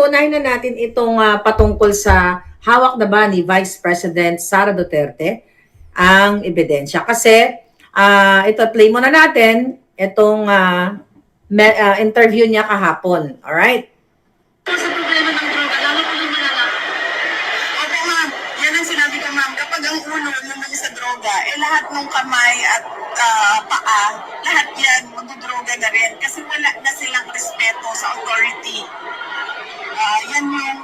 Unahin na natin itong patungkol sa hawak na ba ni Vice President Sara Duterte ang ebidensya. Kasi ito, play muna natin itong interview niya kahapon. Alright? Sa problema ng droga, lalo po yung malala. Opo ma'am, yan ang sinabi ko ma'am. Kapag ang ulo naman sa droga, lahat ng kamay at paa, lahat yan magdodroga na rin. Kasi wala na silang respeto sa authority. Yan yung...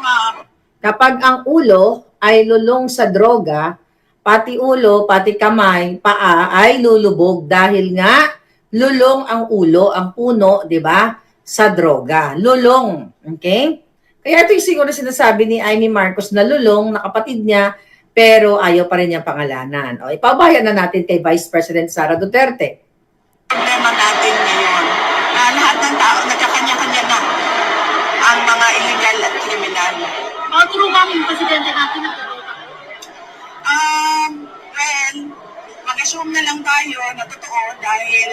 Kapag ang ulo ay lulong sa droga, pati ulo, pati kamay, paa ay lulubog dahil nga lulong ang ulo, ang puno, di ba, sa droga. Lulong. Okay? Kaya ito yung siguro sinasabi ni Amy Marcos na lulong na kapatid niya, pero ayaw pa rin niyang pangalanan. O, ipabayan na natin kay Vice President Sara Duterte. Problema natin ngayon, lahat ng tao, nagkakanya-kanya na ang mga illegal at kriminal. True ba yung presidente natin na well, mag-assume na lang tayo na totoo dahil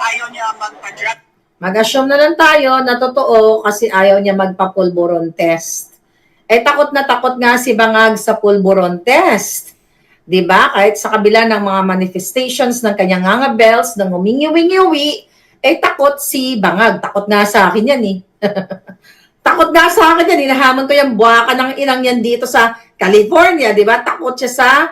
ayaw niya magpa-drug. Mag-assume na lang tayo na totoo kasi ayaw niya magpa-pulburon test. Eh takot na takot nga si Bangag sa pulburon test. 'Di ba? Kahit sa kabila ng mga manifestations ng kanyang ngangabels, ng humingi-wingi-wi, eh takot si Bangag. Takot nga sa akin yan eh. Takot nga sa akin yan. Hinahamon ko yung buwaka ng inang yan dito sa California. 'Di ba? Takot siya sa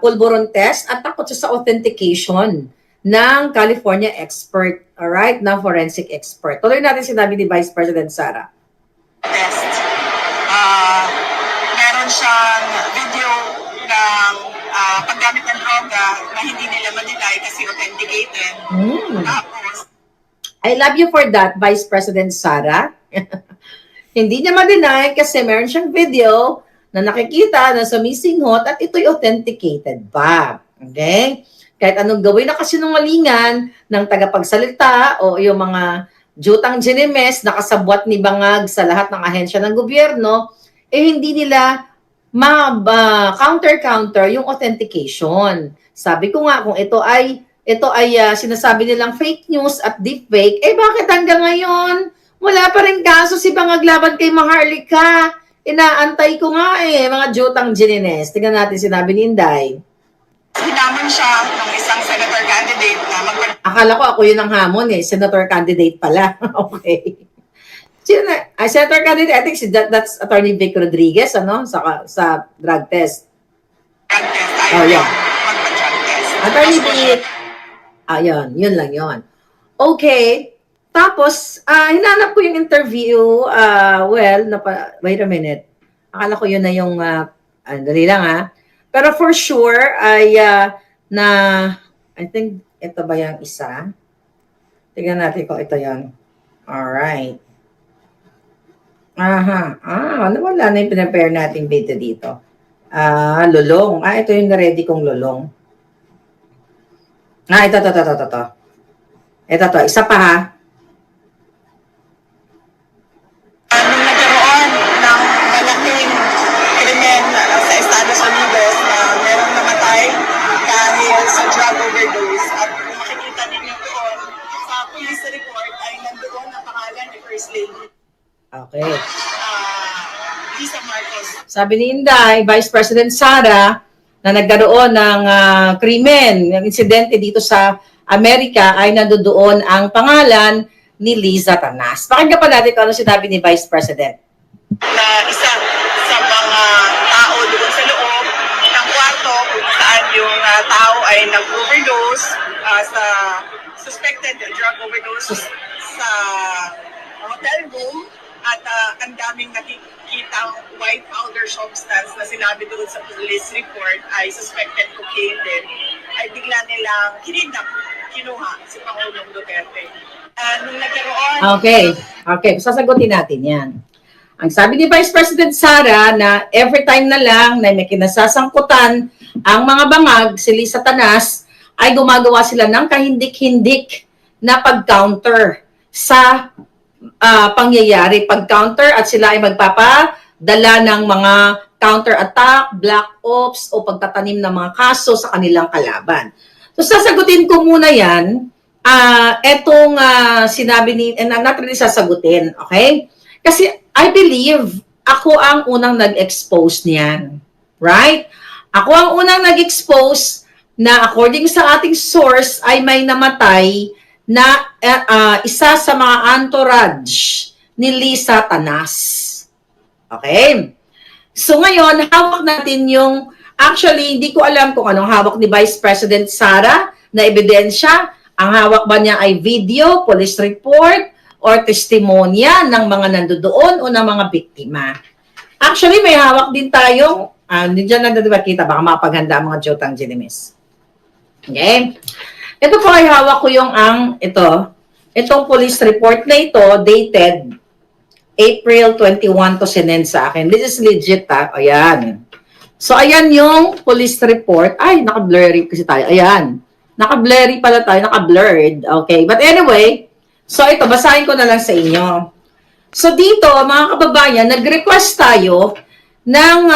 pulburon test at takot siya sa authentication ng California expert, alright, na forensic expert. Tuloy natin sinabi ni Vice President Sara. Test. Meron siyang video ng paggamit ng droga na hindi nila ma-deny kasi authenticated. Tapos, I love you for that, Vice President Sara. Hindi niya ma-deny kasi meron siyang video na nakikita na sumisinghot at ito'y authenticated pa. Okay? Kahit anong gawin na kasinungalingan ng tagapagsalita o yung mga jutang ginimes na kasabwat ni Bangag sa lahat ng ahensya ng gobyerno, eh hindi nila counter-counter yung authentication. Sabi ko nga, kung ito ay sinasabi nilang fake news at deepfake, eh bakit hanggang ngayon wala pa rin kaso si Bangag laban kay Maharlika? Inaantay ko nga mga jutang ginines. Tingnan natin sinabi ni Inday. hinamon siya ng isang senator candidate na Akala ko ako yun ang hamon senator candidate pala. Okay. Senator candidate, I think that's Attorney Vic Rodriguez, sa drug test. drug test. Oh, yeah. Magpa-drug test. Attorney Vic, yun lang yun. Okay. Tapos, hinanap ko yung interview, wait a minute. Akala ko yun na yung, dali lang Pero for sure, I think, ito ba yung isa? Tingnan natin kung ito yan. Alright. Wala na yung pinapare nating video dito. Lulong. Ito yung na-ready kong lulong. Ito. Ito, isa pa Nung nagkaroon ng malaking krimen sa Estados Unidos na merong namatay dahil sa drug overdose at makikita ninyo doon sa police report ay nandoon ang pangalan ni First Lady Okay. Lisa Marcos. Sabi ni Inday, Vice President Sara, na nagkaroon ng krimen, ng insidente dito sa Amerika, ay nandoon ang pangalan ni Liza Tanas. Pakinggan pa natin kung ano sinabi ni Vice President. Na isa sa mga tao doon sa loob ng kwarto kung saan yung tao ay nag-overdose sa suspected drug overdose sa hotel room at ang daming nakikitang white powder substance na sinabi doon sa police report ay suspected cocaine din, ay bigla nilang kinuha si Pangulong Duterte. Nung nagkaroon... Okay. Sasagutin natin yan. Ang sabi ni Vice President Sara na every time na lang na may kinasasangkutan ang mga bangag, si Liza Tanas, ay gumagawa sila ng kahindik-hindik na pag-counter sa pangyayari. Pag-counter at sila ay magpapadala ng mga counter-attack, black ops o pagtatanim ng mga kaso sa kanilang kalaban. So sasagutin ko muna yan. Etong sinabi ni, and I'm not really sasagutin, okay? Kasi I believe ako ang unang nag-expose niyan. Right? Ako ang unang nag-expose na according sa ating source ay may namatay na isa sa mga entourage ni Lisa Tanas. Okay? So ngayon, hawak natin yung, actually, hindi ko alam kung anong hawak ni Vice President Sara na ebidensya. Ang hawak ba niya ay video, police report, or testimonya ng mga nandoon o ng mga biktima. Actually, may hawak din tayong, hindi dyan nagdadibakita, baka mapaghanda ang mga Jotang Ginimis. Okay? Ito po ay hawak ko yung itong police report na ito, dated April 21 to sinend sa akin. This is legit, ha? Ayan. So, ayan yung police report. Ay, naka-blurry kasi tayo. Ayan. Naka-blurry pala tayo, naka-blurred. Okay. But anyway, so ito, basahin ko na lang sa inyo. So, dito, mga kababayan, nag-request tayo ng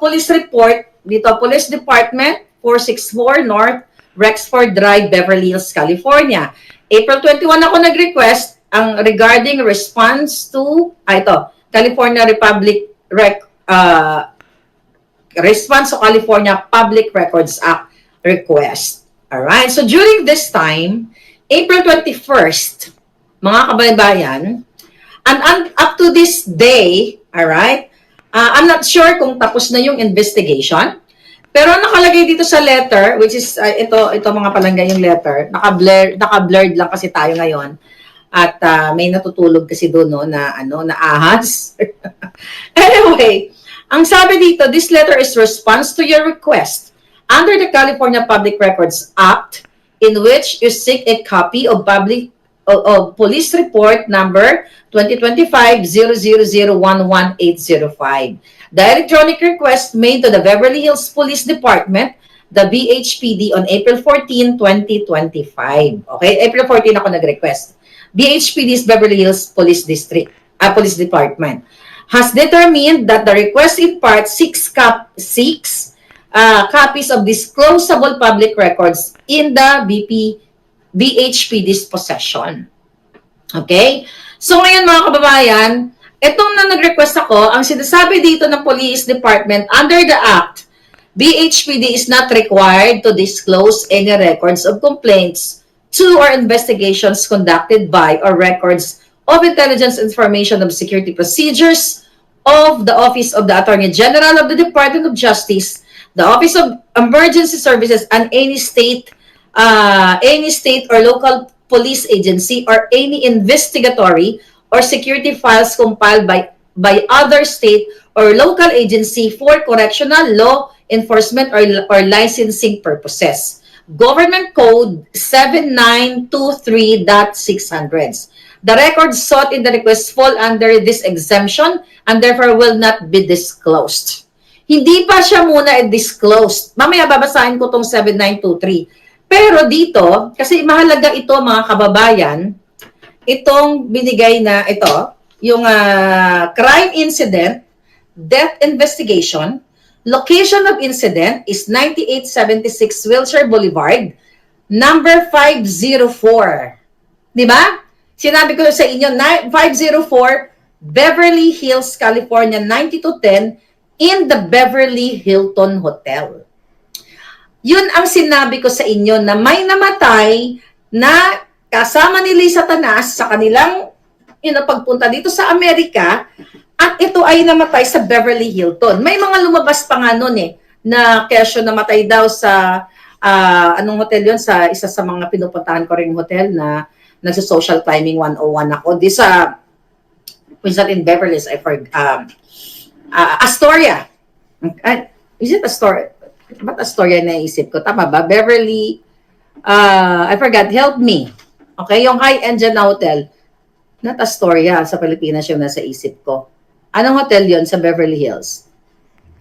police report. Dito, Police Department, 464 North, Rexford Drive, Beverly Hills, California. April 21 ako nag-request ang regarding response to California response to California Public Records Act request. Alright, so during this time, April 21st, mga kababayan, and up to this day, alright, I'm not sure kung tapos na yung investigation, pero nakalagay dito sa letter, which is ito mga palangga yung letter, naka-blurred lang kasi tayo ngayon. At may natutulog kasi doon, no, na ahas. Anyway, ang sabi dito, this letter is response to your request under the California Public Records Act, in which you seek a copy of police report number 2025-000-11805. The electronic request made to the Beverly Hills Police Department, the BHPD, on April 14, 2025. Okay, April 14 ako nag-request. BHPD's Beverly Hills Police Department has determined that the request in part seeks copies of disclosable public records in the BHPD's possession. Okay? So ngayon mga kababayan, itong na nag-request ako, ang sinasabi dito ng Police Department, under the Act, BHPD is not required to disclose any records of complaints to or investigations conducted by or records of intelligence information of security procedures of the Office of the Attorney General of the Department of Justice, the Office of Emergency Services, and any state or local police agency or any investigatory or security files compiled by other state or local agency for correctional, law enforcement, or licensing purposes. Government Code 7923.600. The records sought in the request fall under this exemption and therefore will not be disclosed. Hindi pa siya muna disclosed. Mamaya babasahin ko tong 7923. Pero dito, kasi mahalaga ito mga kababayan, itong binigay na ito, yung crime incident, death investigation, location of incident is 9876 Wilshire Boulevard, number 504. Di ba? Sinabi ko sa inyo, 504 Beverly Hills, California, 9210 in the Beverly Hilton Hotel. Yun ang sinabi ko sa inyo na may namatay na kasama ni Lisa Tanas sa kanilang pagpunta dito sa Amerika. At ito ay namatay sa Beverly Hilton. May mga lumabas pa nga nun na kesyo namatay daw sa, anong hotel yun? Sa isa sa mga pinupuntahan ko rin hotel na nagsa-social climbing 101 ako. Di sa, was that in Beverly Hills? I forgot. Astoria. Is it Astoria? Ba't Astoria naisip ko? Tama ba? Beverly, I forgot. Help me. Okay, yung high-end dyan na hotel. Not Astoria. Sa Pilipinas yung nasa isip ko. Anong hotel yon sa Beverly Hills?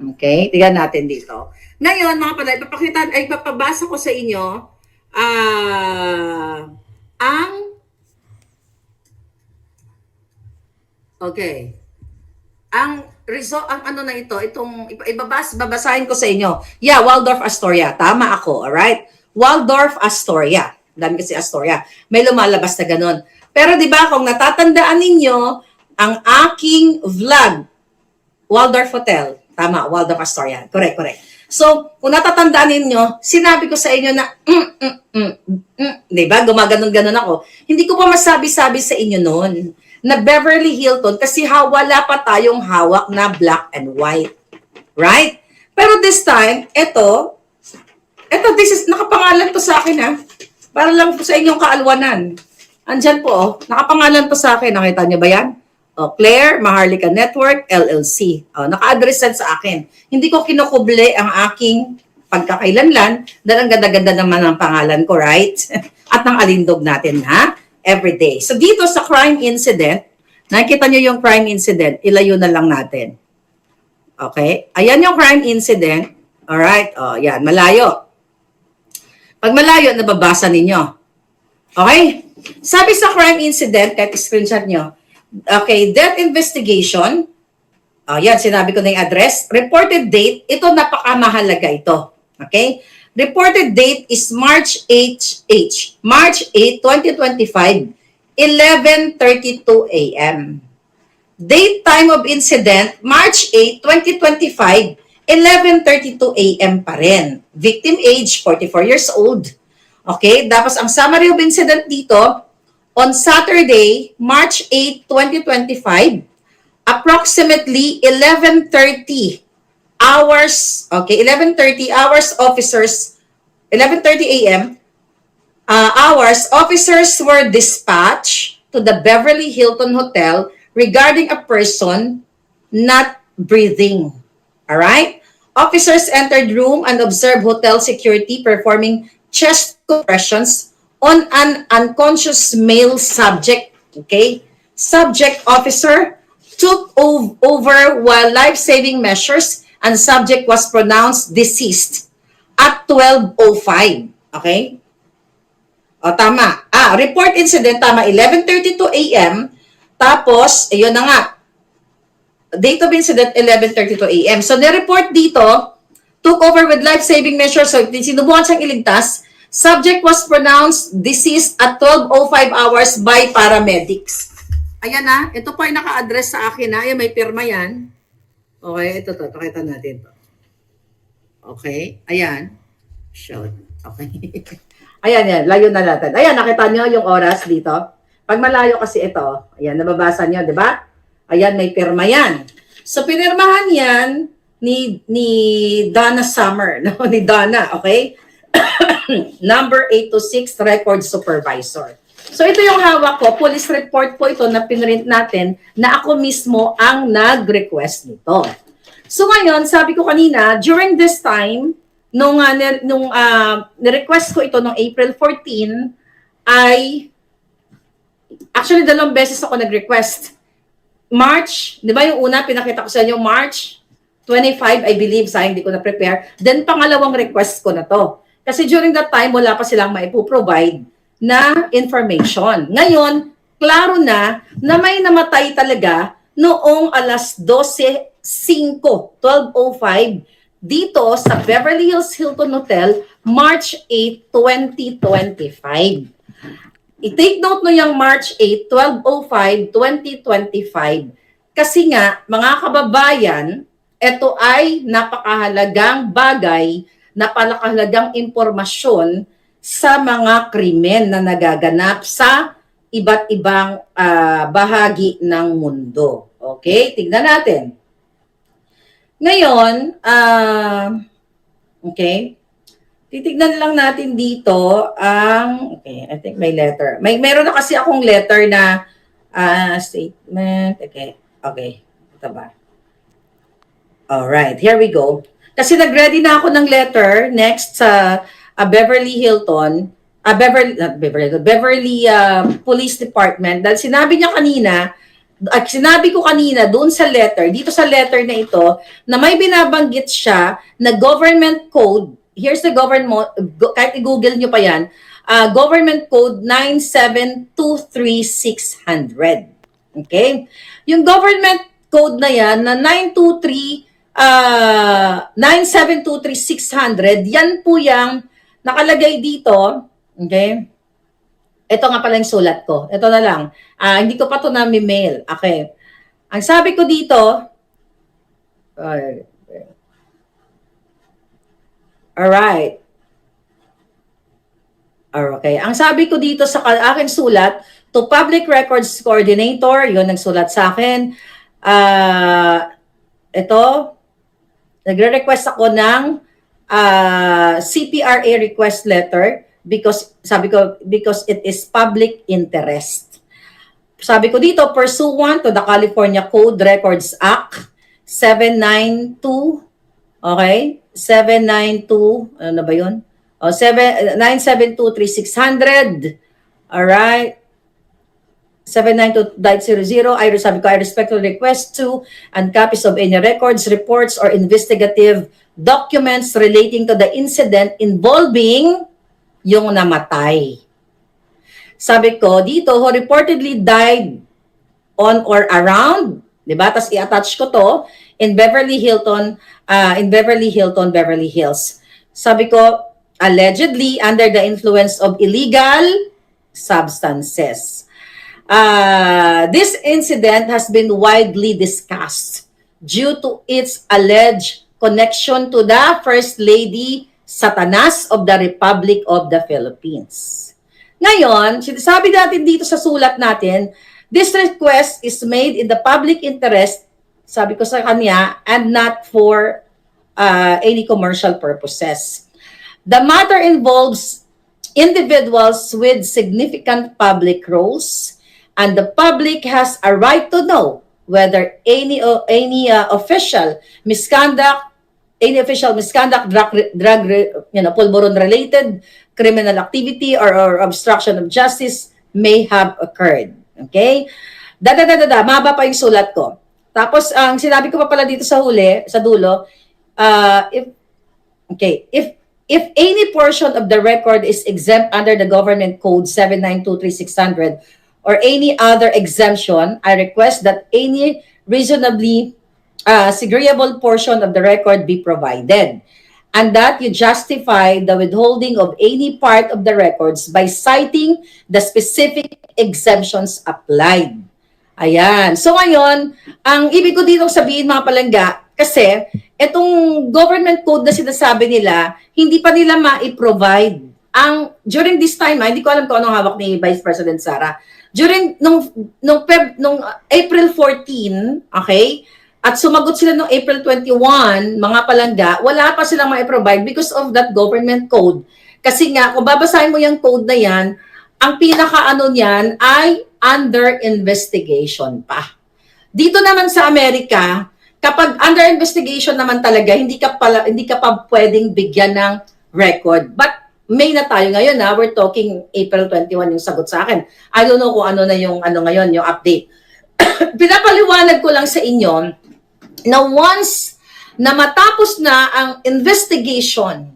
Okay, tingnan natin dito. Ngayon, mga palay, papabasa ko sa inyo ang result, ang ano na ito, itong babasahin ko sa inyo. Yeah, Waldorf Astoria. Tama ako, alright? Waldorf Astoria. Dami kasi Astoria. May lumalabas na ganun. Pero di ba kung natatandaan ninyo, ang aking vlog, Waldorf Hotel. Tama, Waldorf Astoria. Correct, correct. So, kung natatandaan ninyo, sinabi ko sa inyo na, di ba? Gumaganon-ganon ako. Hindi ko pa masabi-sabi sa inyo noon na Beverly Hilton kasi wala pa tayong hawak na black and white. Right? Pero this time, this is, nakapangalan to sa akin ha. Para lang po sa inyong kaalwanan. Andyan po, nakapangalan to sa akin. Nakita niyo ba yan? Claire Maharlika Network, LLC. Naka-address yan sa akin. Hindi ko kinukuble ang aking pagkakailanlan dahil ang ganda-ganda naman ang pangalan ko, right? At ng alindog natin, ha? Every day. So dito sa crime incident, nakikita niyo yung crime incident, ilayo na lang natin. Okay? Ayan yung crime incident. Alright? Yan. Malayo. Pag malayo, nababasa ninyo. Okay? Sabi sa crime incident, kahit screenshot nyo, okay, death investigation, yan, sinabi ko na yung address. Reported date, ito napakamahalaga ito. Okay? Reported date is March 8, 2025, 11:32 a.m. Date time of incident, March 8, 2025, 11:32 a.m. pa rin. Victim age, 44 years old. Okay? Tapos ang summary of incident dito, on Saturday, March 8, 2025, approximately 11:30 hours, okay, 11:30 hours officers, 11:30 a.m. Hours, officers were dispatched to the Beverly Hilton Hotel regarding a person not breathing. All right? Officers entered room and observed hotel security performing chest compressions on an unconscious male subject. Okay? Subject officer took over while life-saving measures and subject was pronounced deceased at 12:05. Okay? Tama. Report incident, tama, 11:32 a.m. Tapos, ayun na nga, date of incident, 11:32 a.m. So, nireport dito, took over with life-saving measures. So, sinubukan siyang iligtas. Subject was pronounced deceased at 12:05 hours by paramedics. Ayan na, ito po ay naka-address sa akin na. Ayan, may pirma yan. Okay, ito. Pakita natin to. Okay, ayan. Show. Okay. Ayan, yan. Layo na natin. Ayan, nakita nyo yung oras dito. Pag malayo kasi ito, ayan, nababasa nyo, di ba? Ayan, may pirma yan. So, pinirmahan yan ni Donna Summer, no? Ni Donna, okay? Number 826, record supervisor. So, ito yung hawak ko. Police report po ito na pinrint natin na ako mismo ang nag-request nito. So, ngayon, sabi ko kanina, during this time, nung ni-request ko ito noong April 14, ay actually, 2 beses ako nag-request. March, di ba yung una, pinakita ko sa inyo, March 25, I believe, sayang hindi ko na-prepare. Then, pangalawang request ko na to. Kasi during that time, wala pa silang maipoprovide na information. Ngayon, klaro na may namatay talaga noong alas 12:05 dito sa Beverly Hills Hilton Hotel, March 8, 2025. I-take note nyo yung March 8, 12:05, 2025. Kasi nga, mga kababayan, ito ay napakahalagang bagay, napakahalagang impormasyon sa mga krimen na nagaganap sa iba't ibang bahagi ng mundo. Okay? Tignan natin. Ngayon, okay, titignan lang natin dito ang, okay, I think may letter. Meron na kasi akong letter na statement. Okay, ito ba? Alright, here we go. Kasi nag-ready na ako ng letter next sa Beverly Hilton, Beverly Police Department. Dahil sinabi ko kanina doon sa letter, dito sa letter na ito, na may binabanggit siya na government code. Here's the government, kahit i-google nyo pa yan, government code 9723600. Okay? Yung government code na yan, na 9723600, yan po yung nakalagay dito. Okay? Ito nga pala yung sulat ko. Ito na lang. Hindi ko pa ito na-mail. Okay. Ang sabi ko dito, alright. Okay. Ang sabi ko dito sa aking sulat, to Public Records Coordinator, yun nagsulat sa akin. Ito, nagre-request ako ng CPRA request letter because, sabi ko, because it is public interest. Sabi ko dito, pursuant to the California Code Records Act 792, okay? 792, ano na ba yun? 972-3600. Alright. 792.00. Sabi ko, I respectfully request to and copies of any records, reports, or investigative documents relating to the incident involving yung namatay. Sabi ko, dito, who reportedly died on or around, di ba? Tapos i-attach ko to in Beverly Hilton, Beverly Hills. Sabi ko, allegedly under the influence of illegal substances. This incident has been widely discussed due to its alleged connection to the First Lady Satanas of the Republic of the Philippines. Ngayon, sabi natin dito sa sulat natin, this request is made in the public interest, sabi ko sa kanya, and not for any commercial purposes. The matter involves individuals with significant public roles, and the public has a right to know whether any official misconduct, pulburon-related criminal activity or obstruction of justice may have occurred. Okay? Mahaba pa yung sulat ko. Tapos, ang sinabi ko pa pala dito sa huli, sa dulo, if any portion of the record is exempt under the Government Code 7923600 or any other exemption, I request that any reasonably segregable portion of the record be provided, and that you justify the withholding of any part of the records by citing the specific exemptions applied. Ayan. So ngayon, ang ibig ko dito sabihin mga palangga, kasi itong government code na sinasabi nila, hindi pa nila ma-provide. During this time, hindi ko alam kung anong hawak ni Vice President Sara. During nung April 14, okay? At sumagot sila nung April 21, mga palangga, wala pa silang ma-provide because of that government code. Kasi nga, kung babasahin mo yung code na yan, ang pinaka-ano niyan ay under investigation pa. Dito naman sa Amerika, kapag under investigation naman talaga, hindi ka pa pwedeng bigyan ng record. But May na tayo ngayon, ha? We're talking April 21 yung sagot sa akin. I don't know kung ano na yung ngayon, yung update. Pinapaliwanag ko lang sa inyo na once na matapos na ang investigation,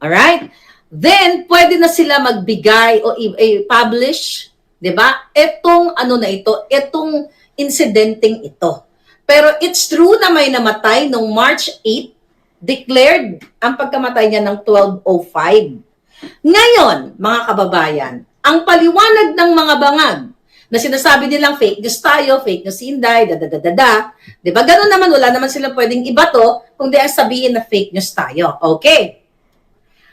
alright? Then pwede na sila magbigay o i-publish, 'di ba? Etong itong incidenteng ito. Pero it's true na may namatay noong March 8, declared ang pagkamatay niya ng 12:05. Ngayon, mga kababayan, ang paliwanag ng mga bangag na sinasabi nilang fake news tayo, fake news si Inday, diba? Ganun naman, wala naman silang pwedeng ibato kung di ang sabihin na fake news tayo. Okay.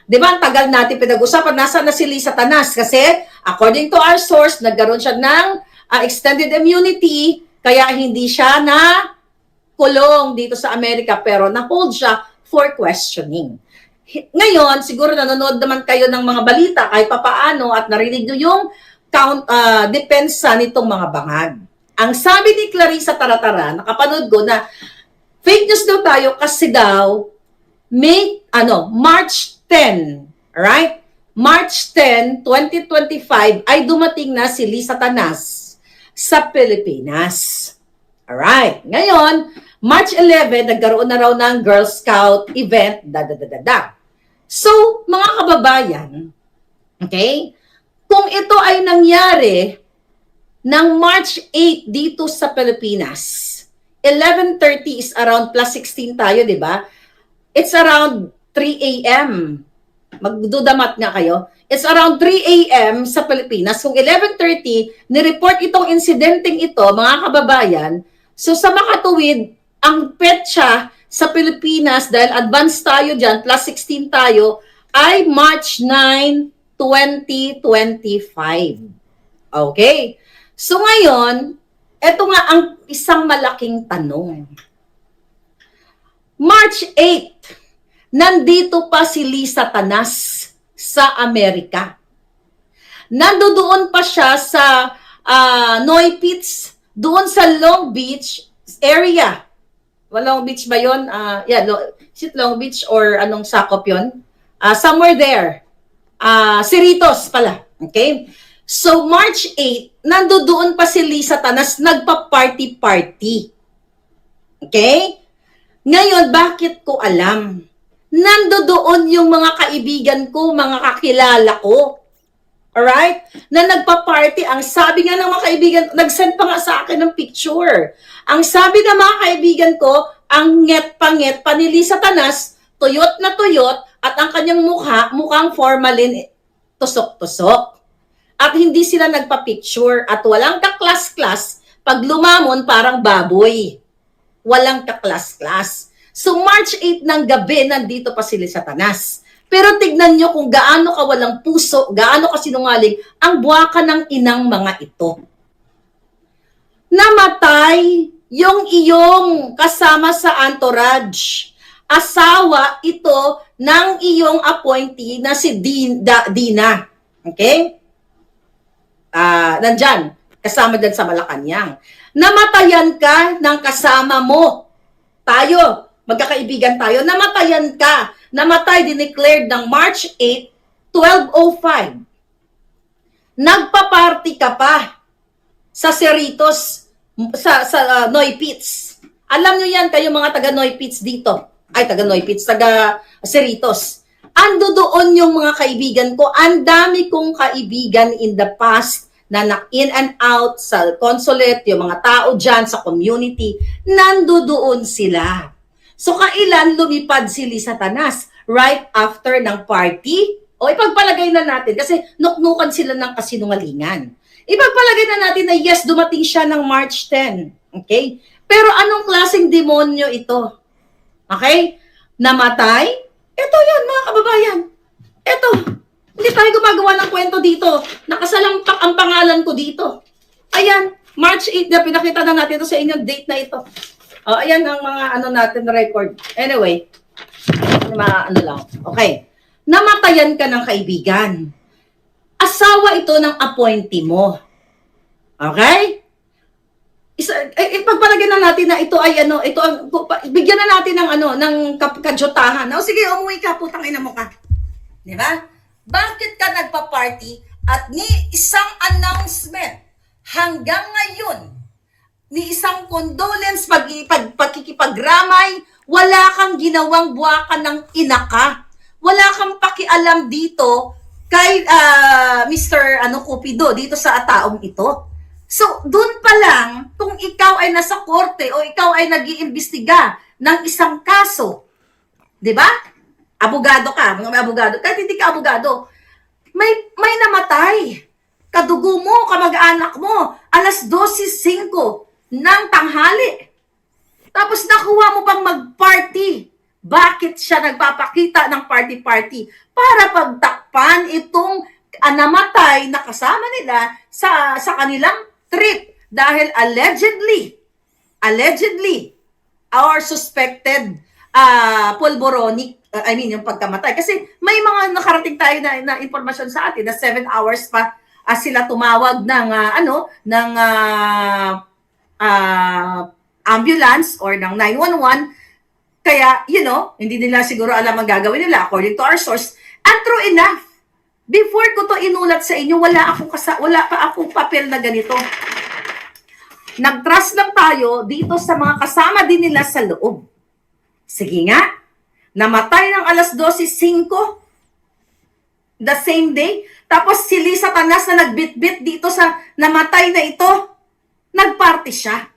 Diba, ang tagal natin pinag-usapan, nasa na si Lisa Tanas kasi according to our source, nagkaroon siya ng extended immunity, kaya hindi siya na kulong dito sa Amerika, pero na-hold siya for questioning. Ngayon, siguro nanonood naman kayo ng mga balita kahit papaano at narinig nyo yung depensa nitong mga bangag. Ang sabi ni Clarissa Taratara, nakapanood ko na fake news daw tayo kasi daw March 10, right? March 10, 2025 ay dumating na si Lisa Tanas sa Pilipinas. Alright. Ngayon, March 11, nagkaroon na raw ng Girl Scout event, So, mga kababayan, okay, kung ito ay nangyari ng March 8 dito sa Pilipinas, 11:30 is around plus 16 tayo, di ba? It's around 3 a.m. Magdudamat nga kayo. It's around 3 a.m. sa Pilipinas. Kung 11:30, nireport itong insidenteng ito, mga kababayan, So sa makatuwid, ang petsa sa Pilipinas, dahil advance tayo dyan, plus 16 tayo, ay March 9, 2025. Okay? So ngayon, eto nga ang isang malaking tanong. March 8, nandito pa si Lisa Tanas sa Amerika. Nandoon pa siya sa Noy Pits, doon sa Long Beach area. Long Beach ba yun? Is it Long Beach or anong sakop yun? Somewhere there. Cerritos pala. Okay? So, March 8, nandoon pa si Lisa Tanas, nagpa-party-party. Okay? Ngayon, bakit ko alam? Nandoon yung mga kaibigan ko, mga kakilala ko. Alright? Na nagpa-party. Ang sabi nga ng mga kaibigan, nag-send pa nga sa akin ng picture. Ang sabi ng mga kaibigan ko, ang nget pa ni Lisa Tanas, tuyot na tuyot, at ang kanyang mukhang formalin, tusok-tusok. At hindi sila nagpa-picture at walang kaklas-klas, pag lumamon parang baboy. Walang kaklas-klas. So March 8 ng gabi, nandito pa sila sa Tanas. Pero tignan nyo kung gaano ka walang puso, gaano ka sinungaling ang buwaka ng inang mga ito. Namatay yung iyong kasama sa entourage. Asawa ito ng iyong appointee na si Dina. Okay? Nandyan, kasama dyan sa Malacanang. Namatayan ka ng kasama mo. Tayo, magkakaibigan tayo, namatayan ka. Namatay, dineclared ng March 8, 12:05. Nagpa-party ka pa sa Cerritos, sa Noy Pits. Alam nyo yan, kayo mga taga Noy Pits dito. Ay, taga Noy Pits, taga Cerritos. Ando doon yung mga kaibigan ko. Ang dami kong kaibigan in the past na in and out sa consulate, yung mga tao dyan sa community, nando doon sila. So, kailan lumipad si Lisa Tanas? Right after ng party? O ipagpalagay na natin, kasi nuknukan sila ng kasinungalingan. Ipagpalagay na natin na yes, dumating siya ng March 10. Okay? Pero anong klaseng demonyo ito? Okay? Namatay? Ito yan, mga kababayan. Ito. Hindi tayo gumagawa ng kwento dito. Nakasalampak ang pangalan ko dito. Ayan, March 8, na pinakita na natin ito sa inyong date na ito. Ayan ang mga natin record. Anyway, mga lang. Okay. Namatayan ka ng kaibigan. Asawa ito ng appointee mo. Okay? Ipagpalagyan na natin na ito ay ito ang bigyan na natin ng ng kadyotahan. O sige, umuwi ka, putang ina mo ka. 'Di ba? Bakit ka nagpa-party at ni isang announcement hanggang ngayon, ni isang condolence, pagkikipagramay, wala kang ginawang buwakan ng inaka. Wala kang pakialam dito kay Mr. Cupido, dito sa taong ito. So, doon pa lang, kung ikaw ay nasa korte o ikaw ay nag-iimbestiga ng isang kaso, di ba? Abogado ka, mga abogado. Kahit hindi ka abogado, may namatay. Kadugo mo, kamag-anak mo, alas 12:05 ng tanghali. Tapos nakuha mo pang mag-party. Bakit siya nagpapakita ng party-party? Para pagtakpan itong namatay na kasama nila sa kanilang trip. Dahil allegedly, our suspected pulboronic, yung pagkamatay. Kasi may mga nakarating tayo na informasyon sa atin na 7 hours pa sila tumawag ng ambulance or ng 911. Kaya, hindi nila siguro alam ang gagawin nila according to our source. And true enough, before ko to inulat sa inyo, wala pa akong papel na ganito. Nag-trust lang tayo dito sa mga kasama din nila sa loob. Sige nga, namatay ng alas 12:05 the same day. Tapos si Lisa Tanas na nagbitbit dito sa namatay na ito, nagparty siya.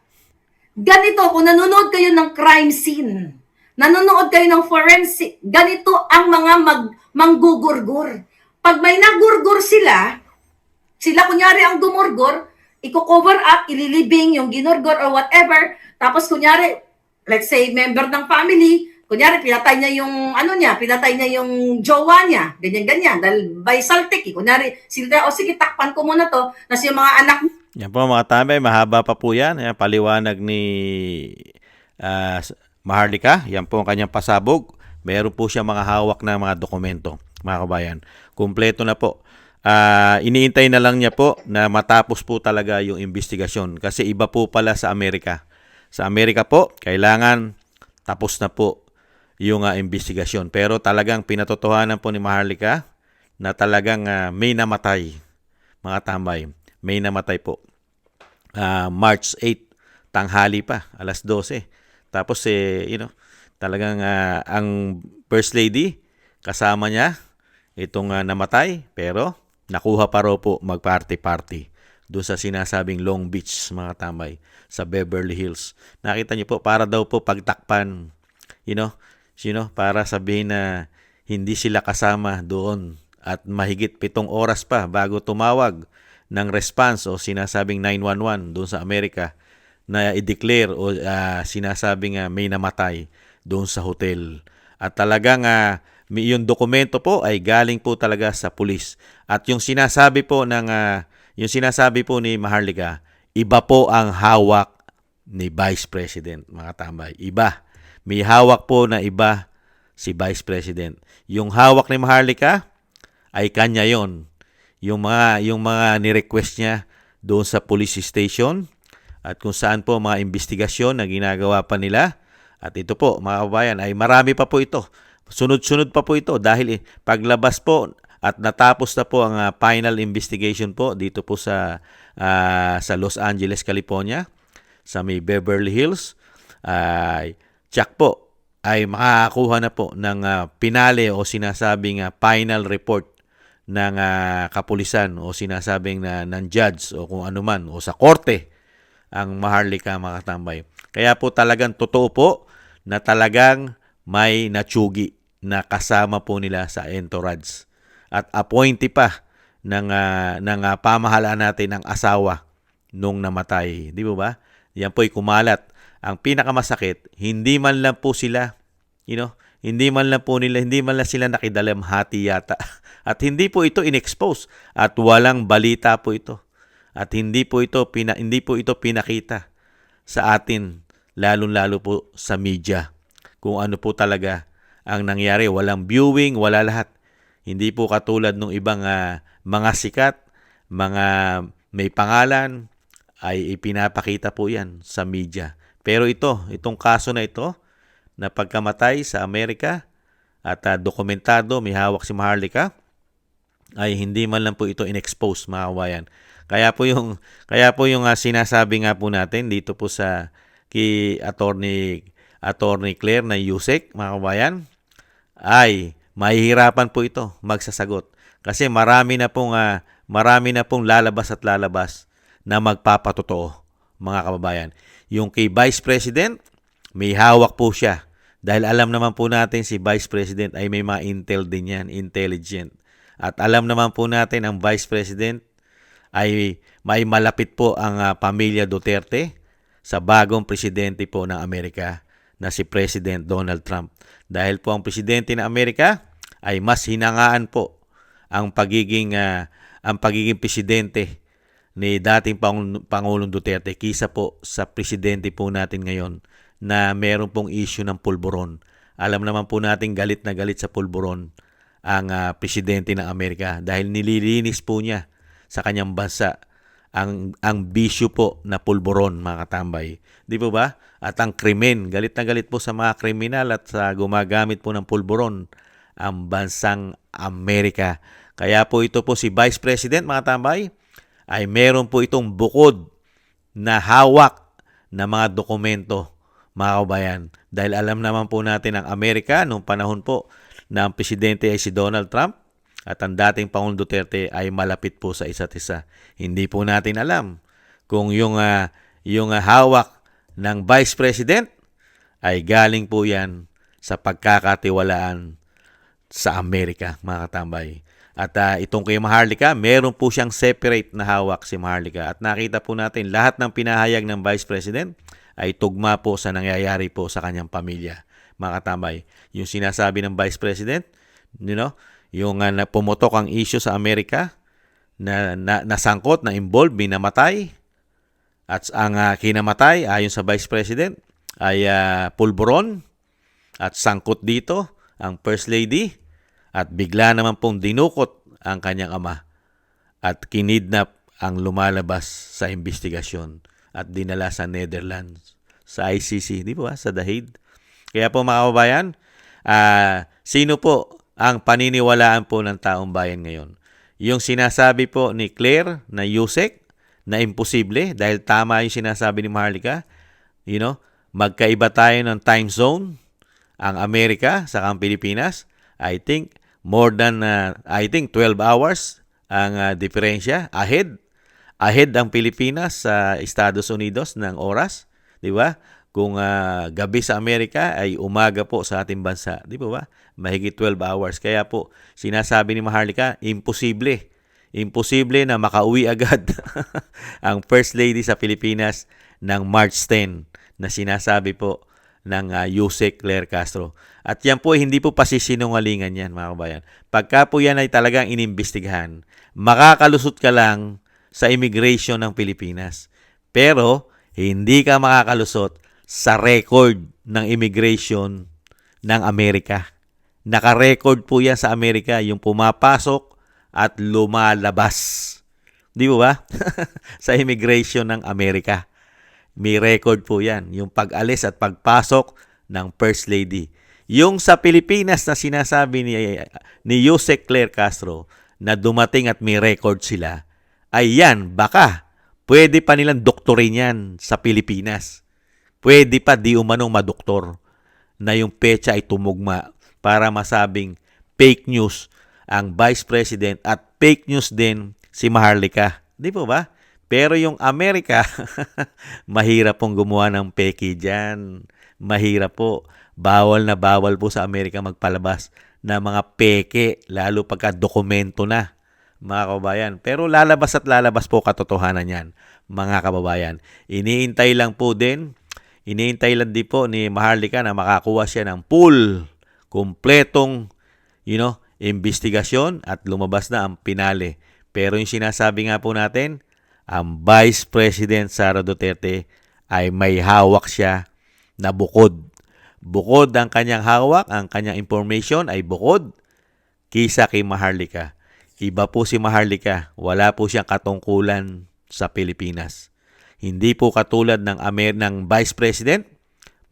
Ganito, kung nanonood kayo ng crime scene, nanonood kayo ng forensic, ganito ang mga manggugurgur. Pag may nagurgur sila kunyari ang gumurgur, i-cover up, ililibing yung ginurgur or whatever, Tapos kunyari, let's say member ng family, kunyari pinatay niya yung pinatay niya yung jowa niya, ganyan-ganyan, dahil by saltik, kunyari, sila, o sige, takpan ko muna to, kasi yung mga anak. Yan po mga tambay, mahaba pa po yan. Yan, paliwanag ni Maharlika, yan po ang kanyang pasabog. Meron po siya mga hawak na mga dokumento, mga kabayan. Kumpleto na po. Iniintay na lang niya po na matapos po talaga yung investigasyon kasi iba po pala sa Amerika. Sa Amerika po, kailangan tapos na po yung investigasyon. Pero talagang pinatotohanan po ni Maharlika na talagang may namatay, mga tambay. May namatay po. March 8, tanghali pa, alas 12. Tapos, talagang ang First Lady, kasama niya, itong namatay, pero nakuha pa raw po mag-party-party doon sa sinasabing Long Beach, mga tambay, sa Beverly Hills. Nakita niyo po, para daw po pagtakpan, para sabihin na hindi sila kasama doon at mahigit 7 oras pa bago tumawag ng response o sinasabing 911 doon sa Amerika na i-declare o sinasabing may namatay doon sa hotel. At talagang yung dokumento po ay galing po talaga sa pulis. At yung sinasabi po ni Maharlika, iba po ang hawak ni Vice President, mga tambay. Iba. May hawak po na iba si Vice President. Yung hawak ni Maharlika ay kanya yon. Yung mga ni-request niya doon sa police station at kung saan po mga investigasyon na ginagawa pa nila. At ito po, mga kabayan, ay marami pa po ito. Sunod-sunod pa po ito dahil paglabas po at natapos na po ang final investigation po dito po sa Los Angeles, California, sa may Beverly Hills, check po ay makakakuha na po ng pinale o sinasabing final report ng kapulisan o sinasabing ng judge o kung ano man o sa korte ang Maharlika, mga tambay. Kaya po talagang totoo po na talagang may natsugi na kasama po nila sa entourage at appointee pa ng pamahalaan natin ng asawa nung namatay. Di ba? Yan po ay kumalat. Ang pinakamasakit, hindi man lang hindi man lang sila nakidalamhati yata. At hindi po ito inexpose at walang balita po ito. At hindi po ito pinakita sa atin, lalo-lalo po sa media. Kung ano po talaga ang nangyari, walang viewing, wala lahat. Hindi po katulad ng ibang mga sikat, mga may pangalan, ay ipinapakita po yan sa media. Pero itong kaso na ito, na pagkamatay sa Amerika at dokumentado, may hawak si Maharlika, ay hindi man lang po ito inexpose, mga kabayan. Kaya po yung sinasabi nga po natin dito po sa Attorney Claire na Yusek, mga kabayan, ay mahihirapan po ito magsasagot. Kasi marami na pong lalabas at lalabas na magpapatotoo, mga kababayan. Yung kay Vice President, may hawak po siya. Dahil alam naman po natin si Vice President ay may mga intel din yan, intelligent. At alam naman po natin ang Vice President ay may malapit po ang pamilya Duterte sa bagong presidente po ng Amerika na si President Donald Trump. Dahil po ang presidente ng Amerika ay mas hinangaan po ang pagiging presidente ni dating Pangulong Duterte kisa po sa presidente po natin ngayon na meron pong issue ng pulburon. Alam naman po natin galit na galit sa pulburon ang presidente ng Amerika dahil nililinis po niya sa kanyang bansa ang bisyo po na pulburon, mga katambay. Di po ba? At ang krimen, galit na galit po sa mga kriminal at sa gumagamit po ng pulburon ang bansang Amerika. Kaya po ito po si Vice President, mga tambay, ay meron po itong bukod na hawak na mga dokumento, mga kabayan. Dahil alam naman po natin ang Amerika noong panahon po na ang presidente ay si Donald Trump at ang dating Pangulong Duterte ay malapit po sa isa't isa. Hindi po natin alam kung yung hawak ng Vice President ay galing po yan sa pagkakatiwalaan sa Amerika, mga katambay. At itong kay Maharlika, meron po siyang separate na hawak si Maharlika. At nakita po natin lahat ng pinahayag ng Vice President ay tugma po sa nangyayari po sa kanyang pamilya. Mga katambay, yung sinasabi ng Vice President, yung pumutok ang issue sa Amerika, na nasangkot, na involved, binamatay, at ang kinamatay ayon sa Vice President ay pulburon, at sangkot dito ang First Lady, at bigla naman pong dinukot ang kanyang ama at kinidnap ang lumalabas sa investigasyon at dinala sa Netherlands, sa ICC, di ba? Sa The Hague. Kaya po mga kababayan, sino po ang paniniwalaan po ng taong bayan ngayon? Yung sinasabi po ni Claire na Yusek na imposible dahil tama yung sinasabi ni Maharlika, magkaiba tayo ng time zone, ang Amerika sa ang Pilipinas, I think more than 12 hours ang diferensya ahead ang Pilipinas sa Estados Unidos ng oras, di ba? Kung gabi sa Amerika ay umaga po sa ating bansa, di ba? Mahigit 12 hours. Kaya po sinasabi ni Maharlika, imposible na makauwi agad ang First Lady sa Pilipinas ng March 10 na sinasabi po ng Yusek Claire Castro. At yan po hindi po pasisinungalingan yan, mga kabayan. Pagka po yan ay talagang inimbestigahan, makakalusot ka lang sa immigration ng Pilipinas. Pero hindi ka makakalusot sa record ng immigration ng Amerika. Naka-record po yan sa Amerika, yung pumapasok at lumalabas. Di ba? Sa immigration ng Amerika. May record po yan, yung pag-alis at pagpasok ng First Lady. Yung sa Pilipinas na sinasabi ni Yusek Claire Castro na dumating at may record sila, ay yan, baka pwede pa nilang doktorin yan sa Pilipinas. Pwede pa di umanong madoktor na yung petsa ay tumugma para masabing fake news ang Vice President at fake news din si Maharlika. Di po ba? Pero yung Amerika, mahirap pong gumawa ng peki dyan. Mahirap po. Bawal na bawal po sa Amerika magpalabas na mga peke, lalo pagka dokumento na, mga kababayan. Pero lalabas at lalabas po katotohanan yan, mga kababayan. Iniintay lang din po ni Maharlika na makakuha siya ng full, kumpletong, investigasyon at lumabas na ang pinale. Pero yung sinasabi nga po natin, ang Vice President Sara Duterte ay may hawak siya na bukod. Bukod ang kanyang hawak, ang kanyang information ay bukod kisa kay Maharlika. Iba po si Maharlika, wala po siyang katungkulan sa Pilipinas. Hindi po katulad ng Vice President,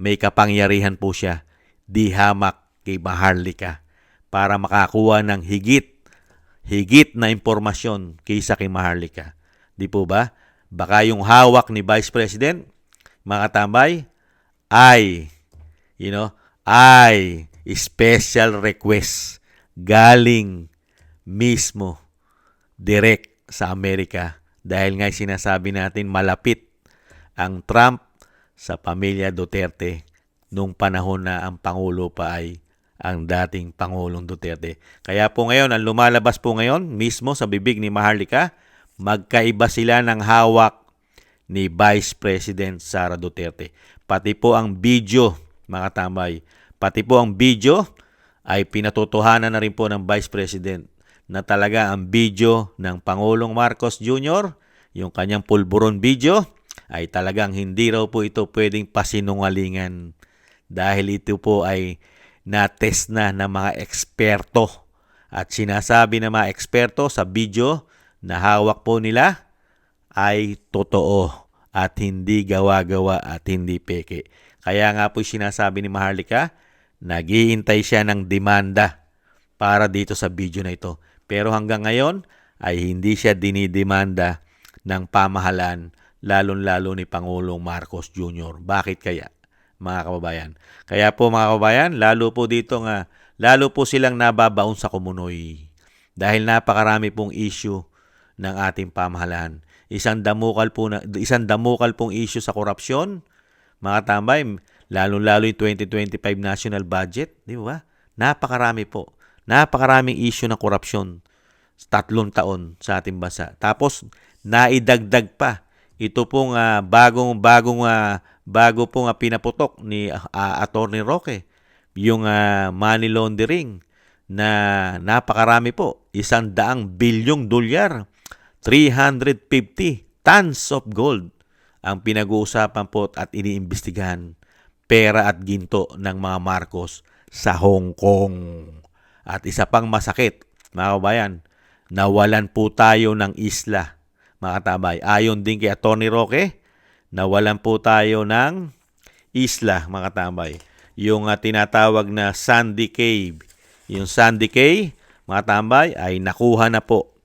may kapangyarihan po siya, di hamak kay Maharlika para makakuha ng higit na impormasyon kaysa kay Maharlika. Di po ba? Baka yung hawak ni Vice President, mga tambay, ay special request galing mismo direct sa Amerika dahil nga sinasabi natin malapit ang Trump sa pamilya Duterte nung panahon na ang Pangulo pa ay ang dating Pangulong Duterte. Kaya po ngayon, ang lumalabas po ngayon mismo sa bibig ni Maharlika, magkaiba sila ng hawak ni Vice President Sara Duterte. Pati po ang video, mga tambay, pati po ang video ay pinatotohanan na rin po ng Vice President na talaga ang video ng Pangulong Marcos Jr., yung kanyang pulburon video, ay talagang hindi raw po ito pwedeng pasinungalingan dahil ito po ay na-test na ng mga eksperto. At sinasabi ng mga eksperto sa video na hawak po nila ay totoo at hindi gawa-gawa at hindi peke. Kaya nga po sinasabi ni Maharlika, naghihintay siya ng demanda para dito sa video na ito. Pero hanggang ngayon ay hindi siya dinidemanda ng pamahalaan, lalong-lalo ni Pangulong Marcos Jr. Bakit kaya, mga kababayan? Kaya po mga kababayan, lalo po silang nababaon sa kumunoy dahil napakarami pong issue ng ating pamahalaan. Isang damukal pong issue sa korupsyon, mga tambay, lalo-lalo yung 2025 national budget, di ba? Napakaraming issue ng korupsyon sa 3 taon sa ating bansa. Tapos naidagdag pa ito pong bagong bago po nga pinaputok ni Attorney Roque yung money laundering na napakarami po, 100 bilyong dolyar, 350 tons of gold ang pinag-uusapan po at iniimbestigahan, pera at ginto ng mga Marcos sa Hong Kong. At isa pang masakit, mga kabayan, nawalan po tayo ng isla, mga katabay. Ayon din kay Atty. Roque, nawalan po tayo ng isla, mga katabay. Yung tinatawag na Sandy Cay. Yung Sandy Cay, mga tambay, ay nakuha na po,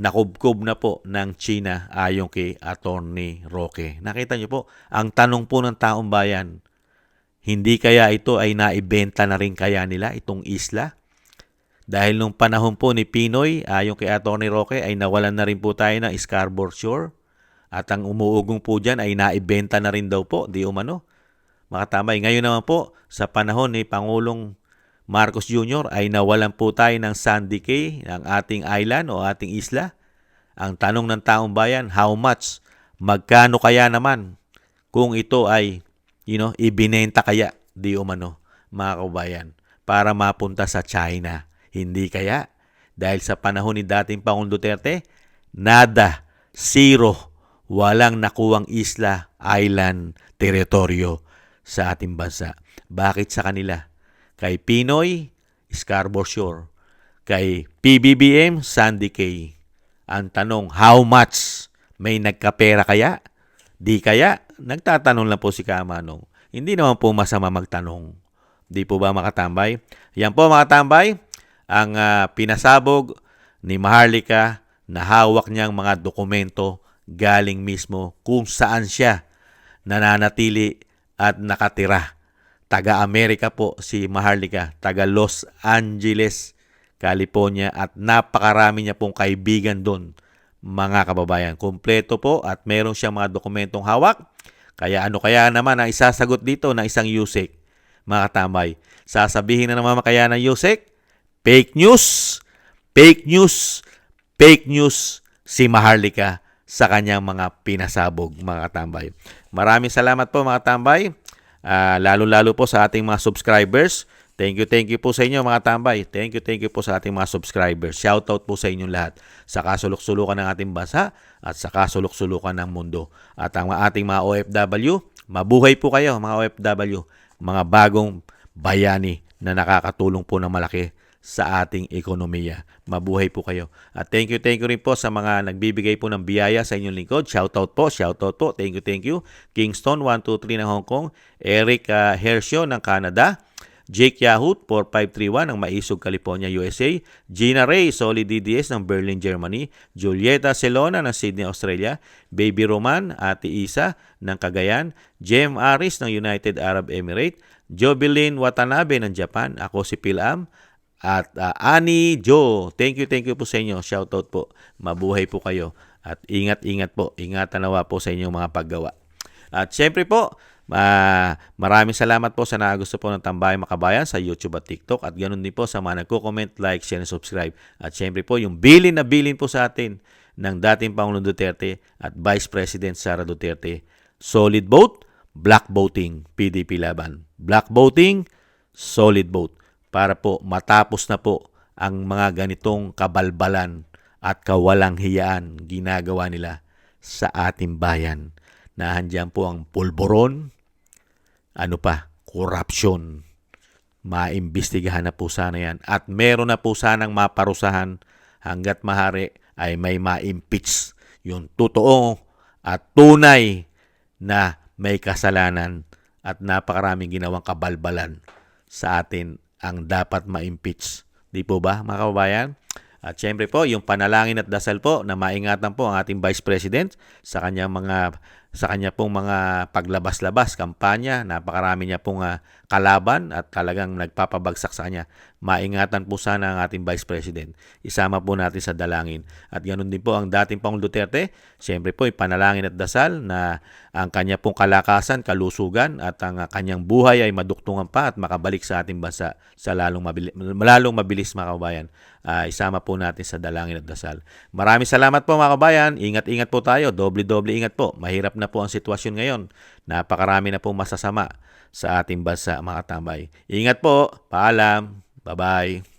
nakubkob na po ng China ayon kay Atty. Roque. Nakita niyo po, ang tanong po ng taong bayan, hindi kaya ito ay naibenta na rin kaya nila itong isla? Dahil nung panahon po ni Pinoy, ayon kay Atty. Roque, ay nawalan na rin po tayo ng Scarborough Shore. At ang umuugong po dyan ay naibenta na rin daw po, di umano. Mga tambay, ngayon naman po, sa panahon ni Pangulong Marcos Jr. ay nawalan po tayo ng Sandy Cay, ng ating island o ating isla. Ang tanong ng taong bayan, how much? Magkano kaya naman kung ito ay ibinenta kaya, di umano, mga kabayan, para mapunta sa China? Hindi kaya? Dahil sa panahon ni dating Pangulong Duterte, nada, zero, walang nakuwang isla, island, teritoryo sa ating bansa. Bakit sa kanila? Kay Pinoy, Scarborough Shore. Kay PBBM, Sandy Cay. Ang tanong, how much? May nagkapera kaya? Di kaya? Nagtatanong lang po si Kamanong. Hindi naman po masama magtanong. Di po ba makatambay? Yan po mga tambay, ang pinasabog ni Maharlika na hawak niyang mga dokumento galing mismo kung saan siya nananatili at nakatira. Taga-Amerika po si Maharlika, taga Los Angeles, California, at napakarami niya pong kaibigan doon, mga kababayan. Kumpleto po at meron siyang mga dokumentong hawak. Kaya ano kaya naman ang isasagot dito ng isang Yusek, mga katambay? Sasabihin na naman kaya ng Yusek, fake news, fake news, fake news si Maharlika sa kanyang mga pinasabog, mga katambay. Maraming salamat po, mga katambay. Lalo-lalo po sa ating mga subscribers. Thank you po sa inyo, mga tambay. Thank you po sa ating mga subscribers. Shoutout po sa inyong lahat sa kasulok-sulukan ng ating bansa at sa kasulok-sulukan ng mundo. At ang ating mga OFW, mabuhay po kayo, mga OFW, mga bagong bayani na nakakatulong po ng malaki sa ating ekonomiya. Mabuhay po kayo. At thank you rin po sa mga nagbibigay po ng biyaya sa inyong lingkod. Shoutout po. Thank you. Kingston 123 ng Hong Kong, Eric Hershio ng Canada, Jake Yahut 4531 ng Maisog, California, USA, Gina Ray Solid DDS ng Berlin, Germany, Julieta Celona ng Sydney, Australia, Baby Roman, Ate Isa ng Cagayan, Jem Aris ng United Arab Emirates, Jobilin Watanabe ng Japan, ako si Pilam, at Ani Jo. Thank you po sa inyo. Shoutout po. Mabuhay po kayo. At ingat po. Ingatan nawa po sa inyong mga paggawa. At syempre po, maraming salamat po sa nagusto po ng Tambayang Makabayan sa YouTube at TikTok. At ganoon din po sa mga nagko-comment, like, share, and subscribe. At syempre po, yung bilin po sa atin ng dating Pangulong Duterte at Vice President Sara Duterte. Solid vote, black voting, PDP laban. Black voting, solid vote. Para po matapos na po ang mga ganitong kabalbalan at kawalang hiyaan ginagawa nila sa ating bayan. Nahandyan po ang pulboron, korupsyon. Maimbestigahan na po sana yan. At meron na po sanang maparusahan hanggat mahari ay may ma-impeach yung totoo at tunay na may kasalanan at napakaraming ginawang kabalbalan sa atin ang dapat ma-impeach. Di po ba, mga kababayan? At syempre po, yung panalangin at dasal po na maingatan po ang ating Vice President sa kanya pong mga paglabas-labas, kampanya, napakarami niya pong kalaban at talagang nagpapabagsak sa kanya. Maingatan po sana ang ating Vice President. Isama po natin sa dalangin. At ganoon din po ang dating Pangulong Duterte. Siyempre po, panalangin at dasal na ang kanya pong kalakasan, kalusugan at ang kanyang buhay ay maduktungan pa at makabalik sa ating bansa sa lalong mabilis, mga kabayan. Isama po natin sa dalangin at dasal. Maraming salamat po, mga kabayan. Ingat-ingat po tayo. Doble-doble ingat po. Mahirap na po ang sitwasyon ngayon. Napakarami na pong masasama sa ating bansa, mga tambay. Ingat po. Paalam. Bye-bye.